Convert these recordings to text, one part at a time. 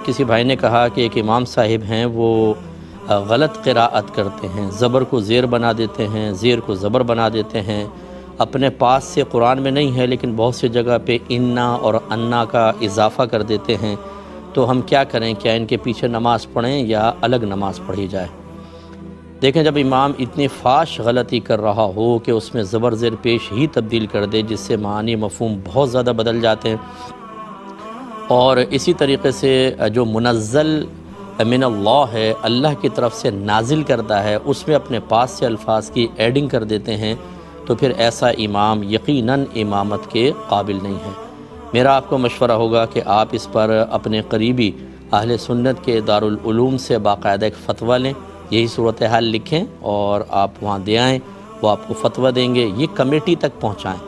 کسی بھائی نے کہا کہ ایک امام صاحب ہیں وہ غلط قراءت کرتے ہیں، زبر کو زیر بنا دیتے ہیں، زیر کو زبر بنا دیتے ہیں، اپنے پاس سے قرآن میں نہیں ہے لیکن بہت سی جگہ پہ انا اور انا کا اضافہ کر دیتے ہیں، تو ہم کیا کریں؟ کیا ان کے پیچھے نماز پڑھیں یا الگ نماز پڑھی جائے؟ دیکھیں، جب امام اتنی فاش غلطی کر رہا ہو کہ اس میں زبر زیر پیش ہی تبدیل کر دے جس سے معنی مفہوم بہت زیادہ بدل جاتے ہیں، اور اسی طریقے سے جو منزل من اللہ ہے، اللہ کی طرف سے نازل کرتا ہے، اس میں اپنے پاس سے الفاظ کی ایڈنگ کر دیتے ہیں، تو پھر ایسا امام یقیناً امامت کے قابل نہیں ہے۔ میرا آپ کو مشورہ ہوگا کہ آپ اس پر اپنے قریبی اہل سنت کے دارالعلوم سے باقاعدہ ایک فتویٰ لیں، یہی صورتحال لکھیں اور آپ وہاں دے آئیں، وہ آپ کو فتویٰ دیں گے، یہ کمیٹی تک پہنچائیں۔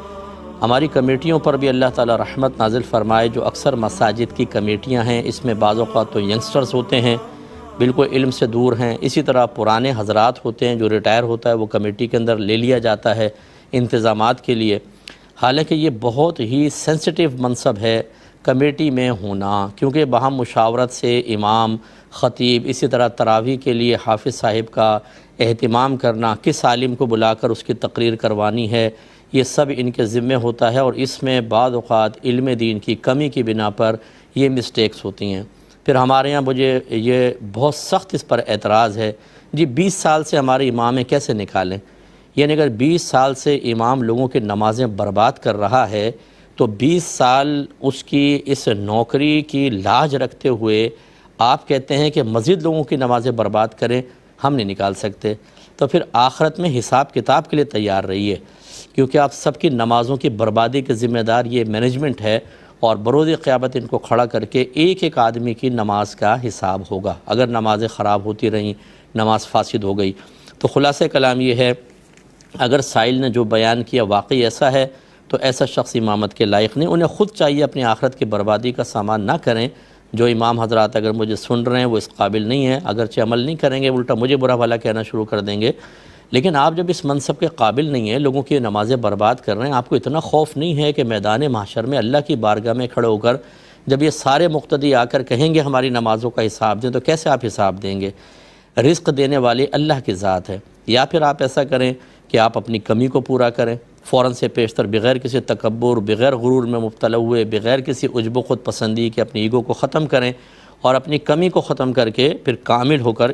ہماری کمیٹیوں پر بھی اللہ تعالی رحمت نازل فرمائے، جو اکثر مساجد کی کمیٹیاں ہیں، اس میں بعض اوقات تو ینگسٹرز ہوتے ہیں، بالکل علم سے دور ہیں، اسی طرح پرانے حضرات ہوتے ہیں، جو ریٹائر ہوتا ہے وہ کمیٹی کے اندر لے لیا جاتا ہے انتظامات کے لیے۔ حالانکہ یہ بہت ہی سینسٹیو منصب ہے کمیٹی میں ہونا، کیونکہ باہم مشاورت سے امام، خطیب، اسی طرح تراویح کے لیے حافظ صاحب کا اہتمام کرنا، کس عالم کو بلا کر اس کی تقریر کروانی ہے، یہ سب ان کے ذمے ہوتا ہے، اور اس میں بعض اوقات علم دین کی کمی کی بنا پر یہ مسٹیکس ہوتی ہیں۔ پھر ہمارے ہاں مجھے یہ بہت سخت اس پر اعتراض ہے، جی 20 سال سے ہمارے امام کیسے نکالیں؟ یعنی اگر 20 سال سے امام لوگوں کی نمازیں برباد کر رہا ہے تو 20 سال اس کی اس نوکری کی لاج رکھتے ہوئے آپ کہتے ہیں کہ مزید لوگوں کی نمازیں برباد کریں، ہم نہیں نکال سکتے، تو پھر آخرت میں حساب کتاب کے لیے تیار رہیے، کیونکہ آپ سب کی نمازوں کی بربادی کے ذمہ دار یہ مینجمنٹ ہے، اور بروز قیامت ان کو کھڑا کر کے ایک ایک آدمی کی نماز کا حساب ہوگا اگر نمازیں خراب ہوتی رہیں، نماز فاسد ہو گئی۔ تو خلاصہ کلام یہ ہے، اگر سائل نے جو بیان کیا واقعی ایسا ہے تو ایسا شخص امامت کے لائق نہیں، انہیں خود چاہیے اپنی آخرت کی بربادی کا سامان نہ کریں۔ جو امام حضرات اگر مجھے سن رہے ہیں وہ اس قابل نہیں ہیں، اگرچہ عمل نہیں کریں گے، الٹا مجھے برا بھلا کہنا شروع کر دیں گے، لیکن آپ جب اس منصب کے قابل نہیں ہیں، لوگوں کی نمازیں برباد کر رہے ہیں، آپ کو اتنا خوف نہیں ہے کہ میدان محشر میں اللہ کی بارگاہ میں کھڑے ہو کر جب یہ سارے مقتدی آ کر کہیں گے ہماری نمازوں کا حساب دیں، تو کیسے آپ حساب دیں گے؟ رزق دینے والے اللہ کی ذات ہے۔ یا پھر آپ ایسا کریں کہ آپ اپنی کمی کو پورا کریں، فوراً سے پیشتر، بغیر کسی تکبر، بغیر غرور میں مبتلا ہوئے، بغیر کسی عجب و خود پسندی کے اپنی ایگو کو ختم کریں، اور اپنی کمی کو ختم کر کے پھر کامل ہو کر